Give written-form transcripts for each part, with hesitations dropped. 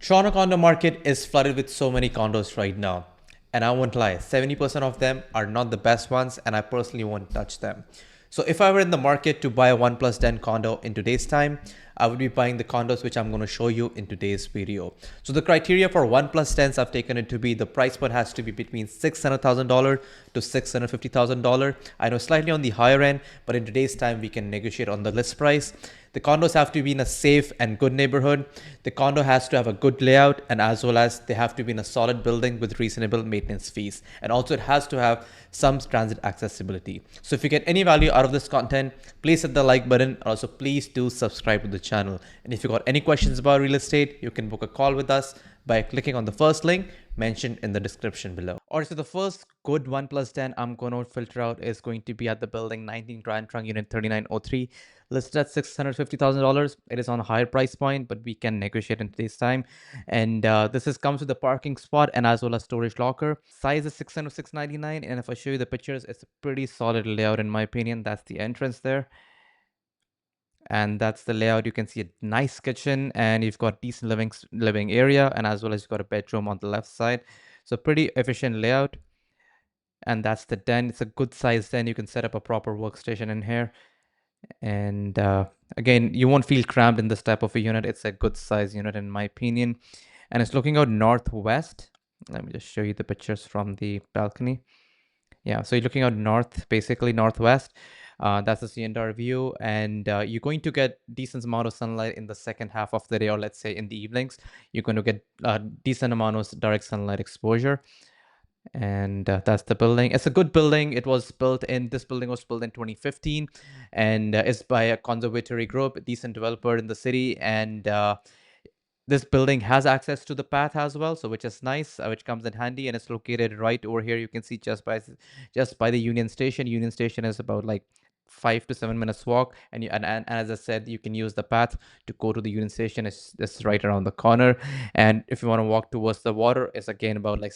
Toronto condo market is flooded with so many condos right now. And I won't lie, 70% of them are not the best ones, and I personally won't touch them. So if I were in the market to buy a 1+DEN condo in today's time, I would be buying the condos which I'm going to show you in today's video. So the criteria for 1+DENs, I've taken it to be the price point has to be between $600,000 to $650,000. I know slightly on the higher end, but in today's time, we can negotiate on the list price. The condos have to be in a safe and good neighborhood. The condo has to have a good layout, and as well as they have to be in a solid building with reasonable maintenance fees. And also it has to have some transit accessibility. So if you get any value out of this content, please hit the like button. Also, please do subscribe to the channel. And if you got any questions about real estate, you can book a call with us by clicking on the first link mentioned in the description below. Alright, so the first good 1+DEN I'm going to filter out is going to be at the building 19 Grand Trunk Unit 3903, listed at $650,000. It is on a higher price point, but we can negotiate in today's time. And comes with a parking spot and as well as storage locker. Size is 699, and if I show you the pictures, it's a pretty solid layout in my opinion. That's the entrance there. And that's the layout. You can see a nice kitchen, and you've got decent living area, and as well as you've got a bedroom on the left side. So pretty efficient layout. And that's the den. It's a good size den. You can set up a proper workstation in here. And again, you won't feel cramped in this type of a unit. It's a good size unit in my opinion. And it's looking out northwest. Let me just show you the pictures from the balcony. Yeah, so you're looking out north, basically northwest. That's the CNR view, and you're going to get decent amount of sunlight in the second half of the day, or let's say in the evenings. You're going to get decent amount of direct sunlight exposure. And that's the building. It's a good building. This building was built in 2015, and it's by a conservatory group, a decent developer in the city. And this building has access to the path as well, so which is nice, which comes in handy, and it's located right over here. You can see just by the Union Station. Union Station is about like 5 to 7 minutes walk, and as I said, you can use the path to go to the Union Station. It's right around the corner, and if you want to walk towards the water, it's again about like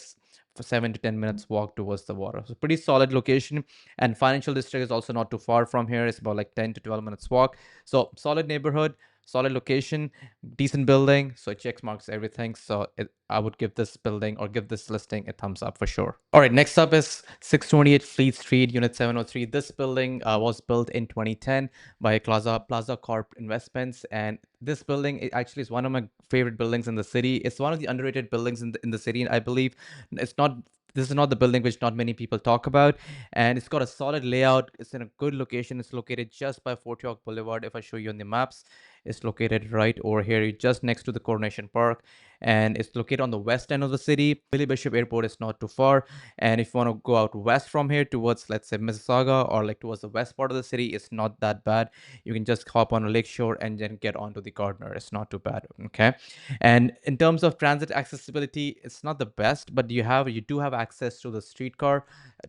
7 to 10 minutes walk towards the water. So pretty solid location, and financial district is also not too far from here. It's about like 10 to 12 minutes walk. So solid neighborhood, solid location, decent building. So it checks marks everything. So I would give this building or give this listing a thumbs up for sure. All right, next up is 628 Fleet Street, Unit 703. This building was built in 2010 by Plaza Corp Investments, and this building actually is one of my favorite buildings in the city. It's one of the underrated buildings in the city, and I believe it's not. This is not the building which not many people talk about, and it's got a solid layout. It's in a good location. It's located just by Fort York Boulevard. If I show you on the maps, it's located right over here, just next to the Coronation Park, and it's located on the west end of the city. Billy Bishop Airport is not too far, and if you want to go out west from here towards, let's say, Mississauga, or like towards the west part of the city, it's not that bad. You can just hop on a lakeshore and then get onto the Gardner. It's not too bad. Okay. And in terms of transit accessibility, it's not the best, but you do have access to the streetcar.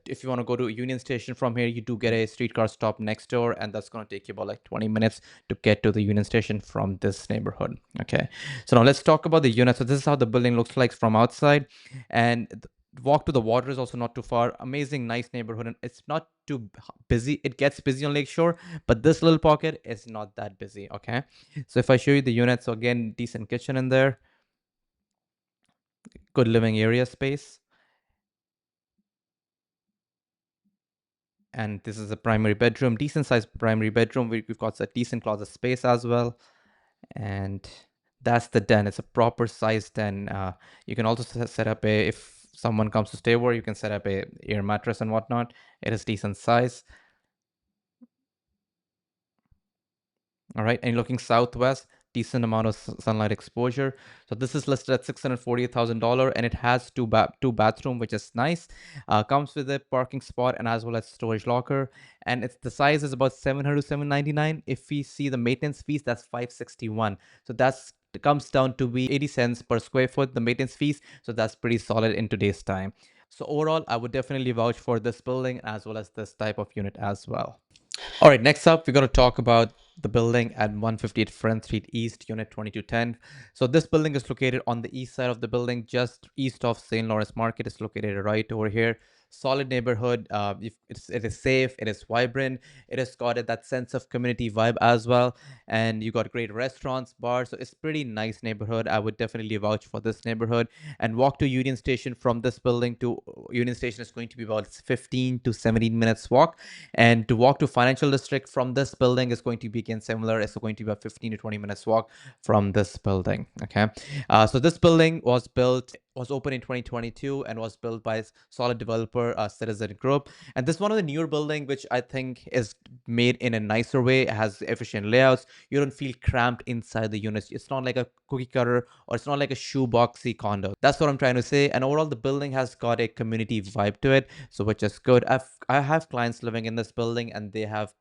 If you want to go to Union Station from here, you do get a streetcar stop next door, and that's going to take you about like 20 minutes to get to the Union Station from this neighborhood. Okay, so now let's talk about the unit. So this is how the building looks like from outside, and walk to the water is also not too far. Amazing, nice neighborhood, and it's not too busy. It gets busy on Lakeshore, but this little pocket is not that busy. Okay, so if I show you the unit, so again, decent kitchen in there, good living area space, and this is a primary bedroom, decent sized primary bedroom. We've got a decent closet space as well, and that's the den. It's a proper sized den. You can also set up if someone comes to stay over, you can set up a air mattress and whatnot. It is decent size. All right, and looking southwest, decent amount of sunlight exposure. So this is listed at $648,000, and it has two bathroom, which is nice. Comes with a parking spot and as well as storage locker, and the size is about 700 to 799. If we see the maintenance fees, that's 561. So it comes down to be 80 cents per square foot, the maintenance fees. So that's pretty solid in today's time. So overall, I would definitely vouch for this building as well as this type of unit as well. All right, next up, we're going to talk about the building at 158 Front Street East, Unit 2210. So this building is located on the east side of the building, just east of St. Lawrence Market. It's located right over here. solid neighborhood. It is safe, it is vibrant, it has got that sense of community vibe as well, and you got great restaurants, bars. So it's pretty nice neighborhood. I would definitely vouch for this neighborhood. And walk to Union Station from this building to Union Station is going to be about 15 to 17 minutes walk, and to walk to Financial District from this building is going to be again similar. It's going to be about 15 to 20 minutes walk from this building. Okay, so this building was opened in 2022 and was built by solid developer Citizen Group. And this is one of the newer building which I think is made in a nicer way. It has efficient layouts. You don't feel cramped inside the units. It's not like a cookie cutter, or it's not like a shoeboxy condo. That's what I'm trying to say. And overall, the building has got a community vibe to it, so which is good. I have clients living in this building, and they have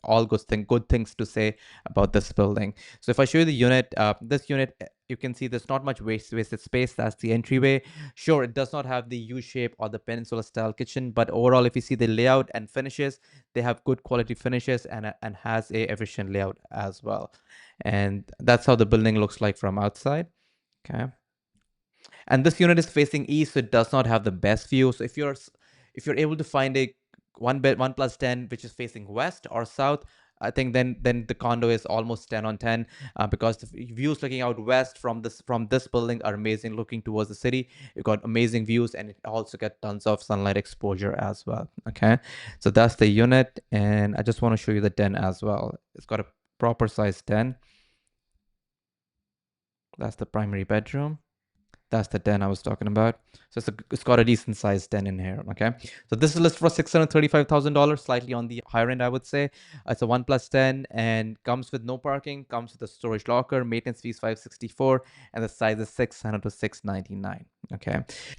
all good things to say about this building. So if I show you the unit, this unit, you can see there's not much wasted space. That's the entryway. Sure, it does not have the U shape or the peninsula style kitchen, but overall, if you see the layout and finishes, they have good quality finishes, and has a efficient layout as well. And that's how the building looks like from outside. Okay. And this unit is facing east, so it does not have the best view. So if you're able to find a 1+10 which is facing west or south, I think then the condo is almost 10 on 10, because the views looking out west from this building are amazing. Looking towards the city, you've got amazing views, and it also get tons of sunlight exposure as well. Okay, so that's the unit, and I just want to show you the den as well. It's got a proper size den. That's the primary bedroom. That's the den I was talking about. So it's got a decent sized den in here. Okay. So this is listed for $635,000, slightly on the higher end, I would say. It's a 1+10 and comes with no parking, comes with a storage locker, maintenance fees 564, and the size is 600 to 699. Okay.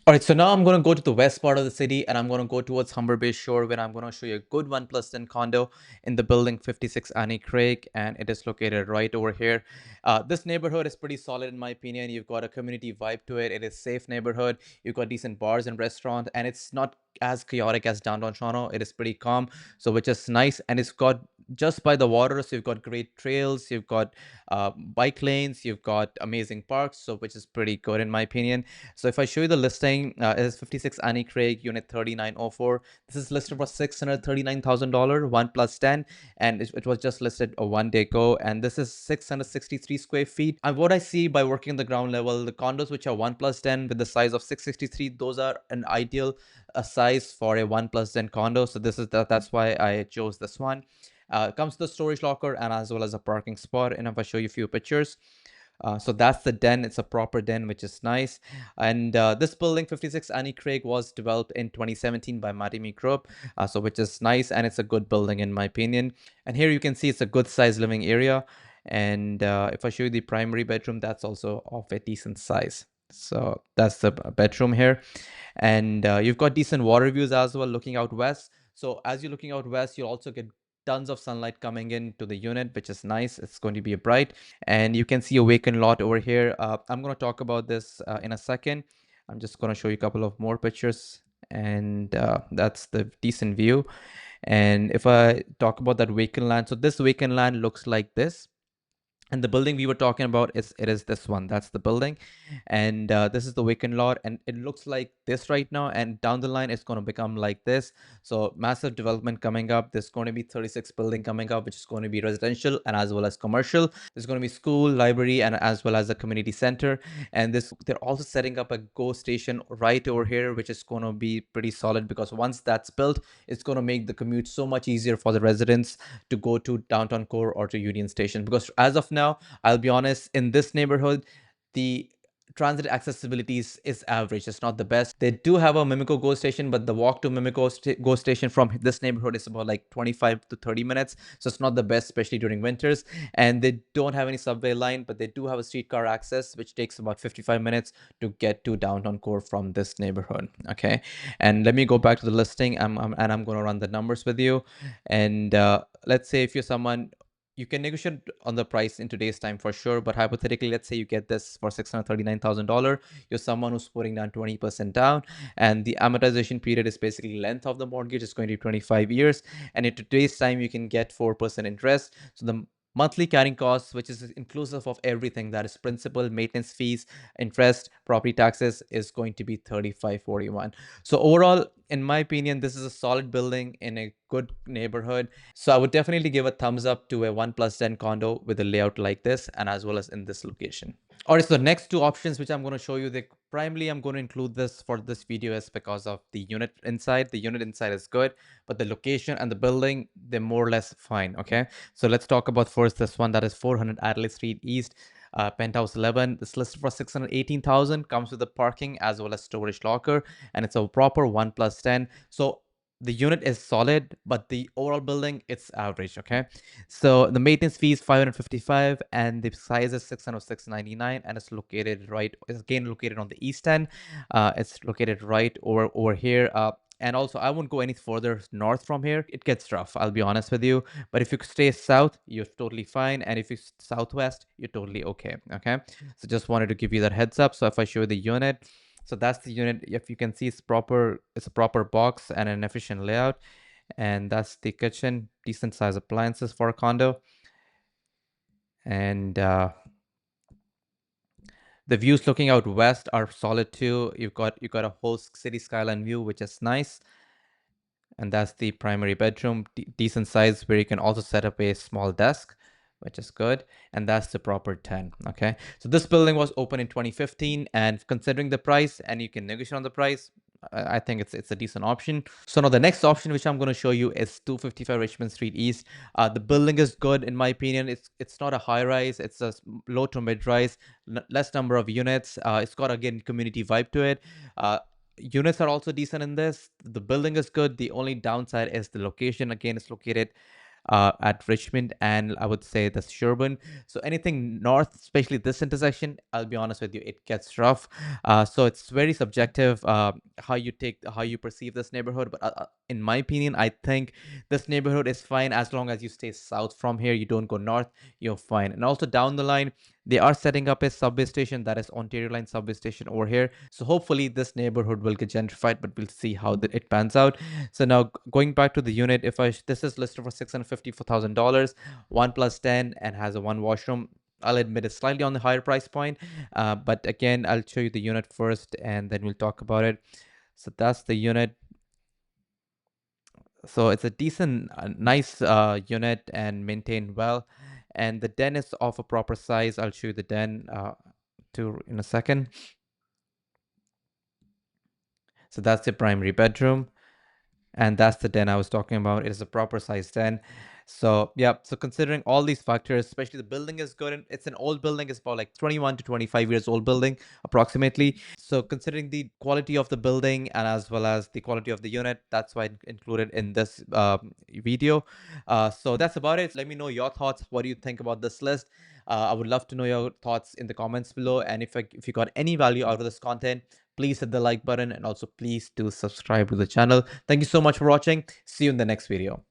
All right. So now I'm going to go to the west part of the city, and I'm going to go towards Humber Bay Shore, where I'm going to show you a good 1+10 condo in the building 56 Annie Craig, and it is located right over here. This neighborhood is pretty solid in my opinion. You've got a community vibe to it. It is safe neighborhood. You've got decent bars and restaurants, and it's not as chaotic as downtown Toronto. It is pretty calm, so which is nice. And it's got just by the water, so you've got great trails, you've got bike lanes, you've got amazing parks, so which is pretty good in my opinion. So if I show you the listing, it is 56 Annie Craig, unit 3904. This is listed for $639,000, 1+10, and it was just listed a 1 day ago. And this is 663 square feet. And what I see by working the ground level, the condos which are 1+10 with the size of 663, those are an ideal size for a 1+10 condo. So that's why I chose this one. It comes with a storage locker and as well as a parking spot. And if I show you a few pictures, so that's the den. It's a proper den, which is nice. And this building, 56 Annie Craig, was developed in 2017 by Matimi Group, so which is nice, and it's a good building in my opinion. And here you can see it's a good size living area. And if I show you the primary bedroom, that's also of a decent size. So that's the bedroom here. And you've got decent water views as well, looking out west. So as you're looking out west, you'll also get tons of sunlight coming into the unit, which is nice. It's going to be bright, and you can see a vacant lot over here. I'm going to talk about this in a second. I'm just going to show you a couple of more pictures, and that's the decent view. And if I talk about that vacant land, so this vacant land looks like this. And the building we were talking about is this one. That's the building, and this is the vacant lot, and it looks like this right now. And down the line, it's going to become like this. So massive development coming up. There's going to be 36 building coming up, which is going to be residential and as well as commercial. There's going to be school, library, and as well as a community center. And they're also setting up a GO station right over here, which is going to be pretty solid, because once that's built, it's going to make the commute so much easier for the residents to go to downtown core or to Union Station. Because as of now, I'll be honest, in this neighborhood, the transit accessibility is average. It's not the best. They do have a Mimico GO station, but the walk to Mimico GO station from this neighborhood is about like 25 to 30 minutes. So it's not the best, especially during winters. And they don't have any subway line, but they do have a streetcar access, which takes about 55 minutes to get to downtown core from this neighborhood. Okay. And let me go back to the listing. I'm going to run the numbers with you. And let's say if you're someone, you can negotiate on the price in today's time for sure, but hypothetically, let's say you get this for $639,000. You're someone who's putting down 20% down, and the amortization period is basically length of the mortgage is going to be 25 years. And in today's time, you can get 4% interest. So the monthly carrying costs, which is inclusive of everything, that is principal, maintenance fees, interest, property taxes, is going to be 3541. So overall, in my opinion, this is a solid building in a good neighborhood. So I would definitely give a thumbs up to a 1+DEN condo with a layout like this, and as well as in this location. All right, so the next two options which I'm going to show you, primarily I'm going to include this for this video is because of the unit inside. The unit inside is good, but the location and the building, they're more or less fine. Okay, so let's talk about first this one, that is 400 Adelaide Street East, penthouse 11. This listed for 618,000, comes with the parking as well as storage locker, and it's a proper 1+10. So the unit is solid, but the overall building, it's average. Okay, so the maintenance fee is 555, and the size is 606.99, and it's located right. It's again located on the east end. It's located right over here. And also, I won't go any further north from here. It gets rough, I'll be honest with you. But if you stay south, you're totally fine. And if you southwest, you're totally okay. Okay. So just wanted to give you that heads up. So if I show you the unit, so that's the unit. If you can see, it's proper. It's a proper box and an efficient layout. And that's the kitchen, decent size appliances for a condo. And the views looking out west are solid too. You've got a whole city skyline view, which is nice. And that's the primary bedroom, decent size, where you can also set up a small desk, which is good. And that's the proper 10. Okay, so this building was open in 2015, and considering the price, and you can negotiate on the price, I think it's a decent option. So now the next option which I'm going to show you is 255 Richmond Street East. The building is good in my opinion. It's not a high rise, it's a low to mid rise, less number of units. It's got again community vibe to it. Units are also decent in this. The building is good. The only downside is the location. Again, it's located at Richmond, and I would say the Sherburne. So anything north, especially this intersection, I'll be honest with you, it gets rough. So it's very subjective how you perceive this neighborhood. But in my opinion, I think this neighborhood is fine as long as you stay south from here. You don't go north, you're fine. And also down the line, they are setting up a subway station, that is Ontario Line subway station over here. So hopefully this neighborhood will get gentrified, but we'll see how it pans out. So now going back to the unit, this is listed for $654,000, 1+10, and has a one washroom. I'll admit it's slightly on the higher price point, but again, I'll show you the unit first, and then we'll talk about it. So that's the unit. So it's a decent, nice unit and maintained well. And the den is of a proper size. I'll show you the den too in a second. So that's the primary bedroom. And that's the den I was talking about. It is a proper size den. So yeah, so considering all these factors, especially the building is good, and it's an old building. It's about like 21 to 25 years old building approximately. So considering the quality of the building and as well as the quality of the unit, that's why I included in this video. So that's about it. Let me know your thoughts. What do you think about this list? I would love to know your thoughts in the comments below. And if you got any value out of this content, please hit the like button, and also please do subscribe to the channel. Thank you so much for watching. See you in the next video.